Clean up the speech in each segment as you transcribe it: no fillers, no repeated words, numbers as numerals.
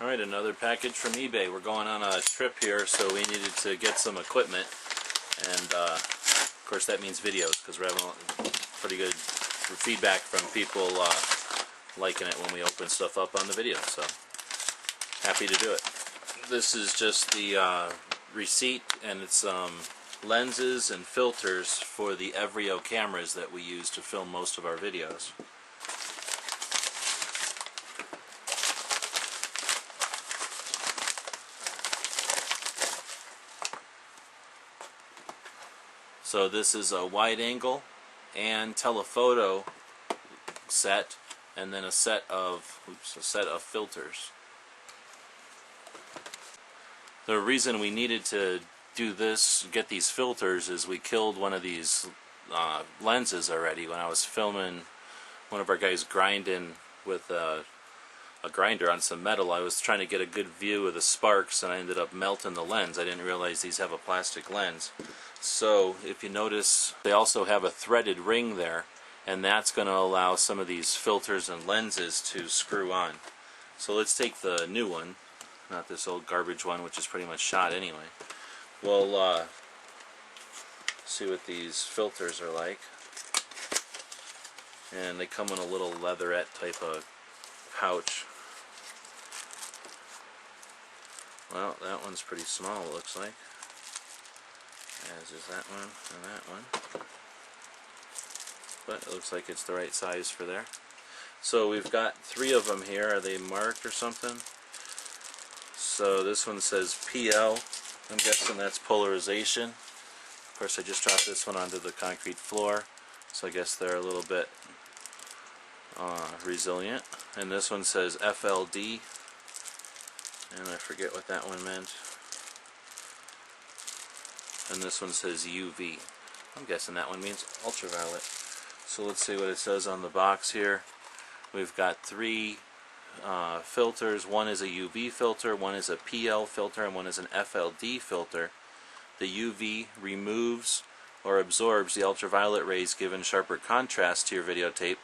Alright, another package from eBay. We're going on a trip here, so we needed to get some equipment, and of course that means videos, because we're having pretty good feedback from people liking it when we open stuff up on the video, so happy to do it. This is just the receipt, and it's lenses and filters for the Everio cameras that we use to film most of our videos. So this is a wide angle and telephoto set, and then a set of filters. The reason we needed to do this, get these filters, is we killed one of these lenses already when I was filming one of our guys grinding with a grinder on some metal. I was trying to get a good view of the sparks, and I ended up melting the lens. I didn't realize these have a plastic lens. So if you notice, they also have a threaded ring there, and that's going to allow some of these filters and lenses to screw on. So let's take the new one, not this old garbage one, which is pretty much shot anyway. We'll see what these filters are like. And they come in a little leatherette type of pouch. Well, that one's pretty small, it looks like. As is that one and that one. But it looks like it's the right size for there. So we've got 3 of them here. Are they marked or something? So this one says PL. I'm guessing that's polarization. Of course, I just dropped this one onto the concrete floor, so I guess they're a little bit resilient. And this one says FLD, and I forget what that one meant. And this one says UV. I'm guessing that one means ultraviolet. So let's see what it says on the box here. We've got 3 filters. One is a UV filter, one is a PL filter, and one is an FLD filter. The UV removes or absorbs the ultraviolet rays, giving sharper contrast to your videotape.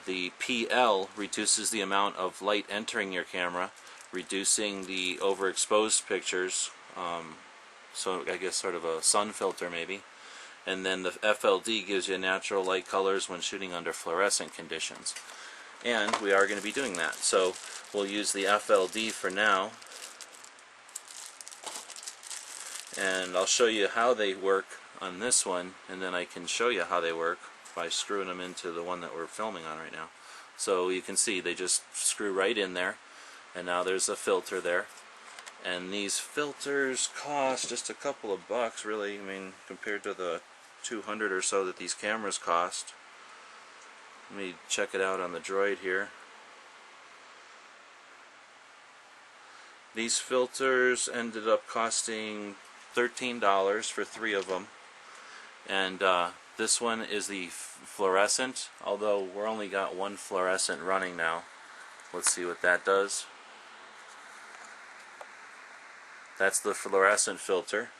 The PL reduces the amount of light entering your camera, reducing the overexposed pictures. So I guess sort of a sun filter maybe. And then the FLD gives you natural light colors when shooting under fluorescent conditions. And we are going to be doing that. So we'll use the FLD for now. And I'll show you how they work on this one, and then I can show you how they work by screwing them into the one that we're filming on right now. So you can see they just screw right in there, and now there's a filter there. And these filters cost just a couple of bucks, really. I mean, compared to the 200 or so that these cameras cost. Let me check it out on the Droid here. These filters ended up costing $13 for 3 of them. And this one is the fluorescent, although we're only got 1 fluorescent running now. Let's see what that does. That's the fluorescent filter.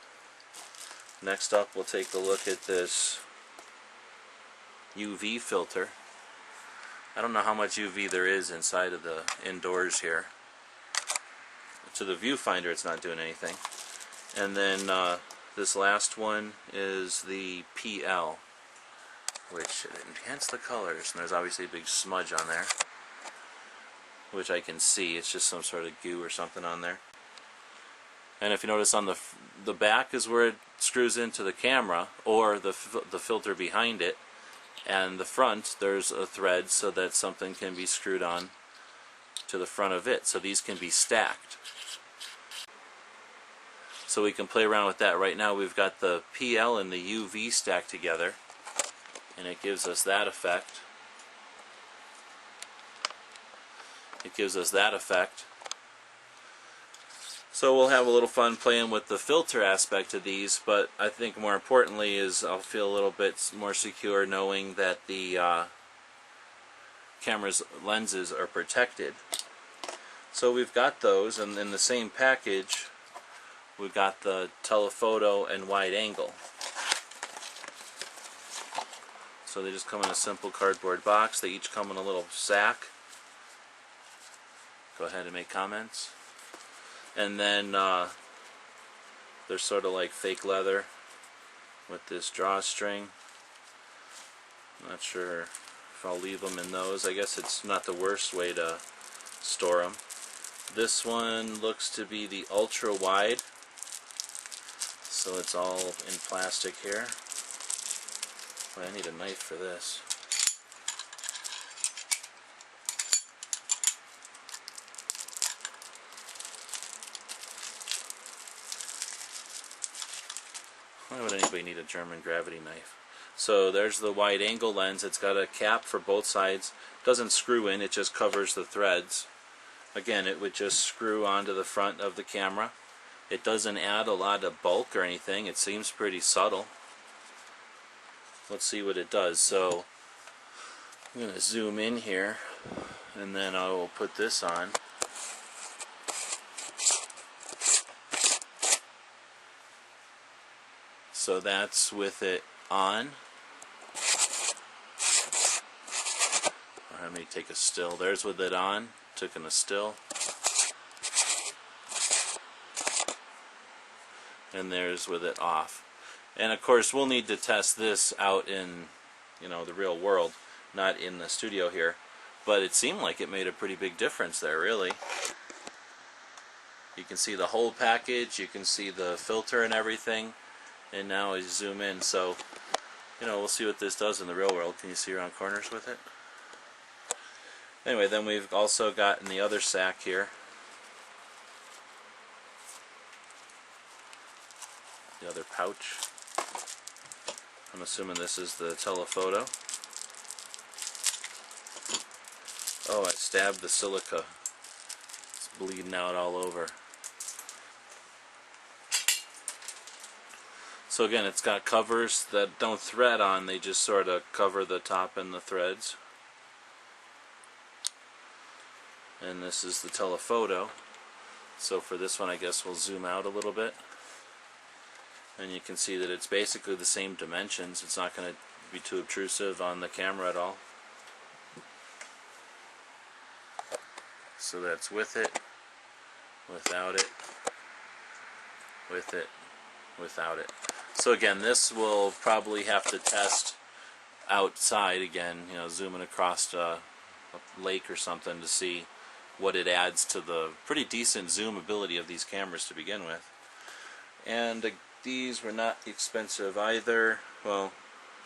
Next up, we'll take a look at this UV filter. I don't know how much UV there is inside of the indoors here. To the viewfinder, it's not doing anything. And then this last one is the PL, which enhances the colors. And there's obviously a big smudge on there, which I can see. It's just some sort of goo or something on there. And if you notice, on the back is where it screws into the camera, or the filter behind it. And the front, there's a thread so that something can be screwed on to the front of it. So these can be stacked. So we can play around with that. Right now we've got the PL and the UV stacked together, and it gives us that effect. It gives us that effect. So we'll have a little fun playing with the filter aspect of these, but I think more importantly is I'll feel a little bit more secure knowing that the camera's lenses are protected. So we've got those, and in the same package we've got the telephoto and wide angle. So they just come in a simple cardboard box. They each come in a little sack. go ahead and make comments. And then they're sort of like fake leather with this drawstring. I'm not sure if I'll leave them in those. I guess it's not the worst way to store them. This one looks to be the ultra wide, so it's all in plastic here. Well, I need a knife for this. Why would anybody need a German gravity knife? So there's the wide angle lens. It's got a cap for both sides. Doesn't screw in, it just covers the threads. Again, it would just screw onto the front of the camera. It doesn't add a lot of bulk or anything. It seems pretty subtle. Let's see what it does. So I'm going to zoom in here, and then I will put this on. So that's with it on. Let me take a still. There's with it on. Taking a still. And there's with it off. And of course we'll need to test this out in, you know, the real world, not in the studio here. But it seemed like it made a pretty big difference there, really. You can see the whole package, you can see the filter and everything. And now I zoom in, so you know, we'll see what this does in the real world. Can you see around corners with it? Anyway, then we've also got in the other sack here the other pouch. I'm assuming this is the telephoto. Oh, I stabbed the silica. It's bleeding out all over. So again, it's got covers that don't thread on, they just sort of cover the top and the threads. And this is the telephoto. So for this one, I guess we'll zoom out a little bit. And you can see that it's basically the same dimensions. It's not going to be too obtrusive on the camera at all. So that's with it, without it, with it, without it. So again, this will probably have to test outside again, you know, zooming across a lake or something to see what it adds to the pretty decent zoom ability of these cameras to begin with. And these were not expensive either. Well,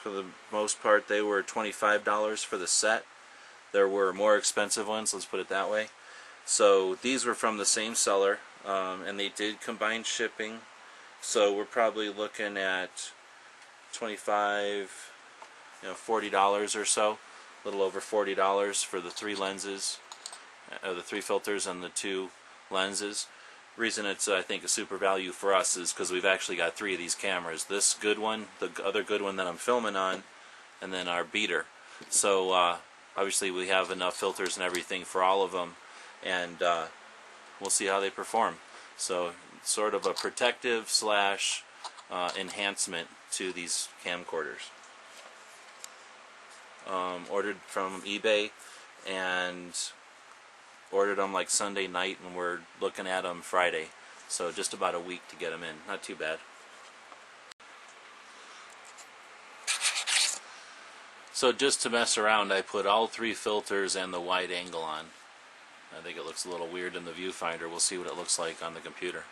for the most part they were $25 for the set. There were more expensive ones, let's put it that way. So these were from the same seller, and they did combine shipping. So we're probably looking at $25, $40 or so, a little over $40 for the 3 lenses, the 3 filters and the 2 lenses. The reason it's I think a super value for us is because we've actually got 3 of these cameras. This good one, the other good one that I'm filming on, and then our beater. So obviously we have enough filters and everything for all of them, and we'll see how they perform. So sort of a protective slash enhancement to these camcorders. Ordered from eBay and ordered them like Sunday night, and we're looking at them Friday. So just about a week to get them in. Not too bad. So just to mess around, I put all 3 filters and the wide angle on. I think it looks a little weird in the viewfinder. We'll see what it looks like on the computer.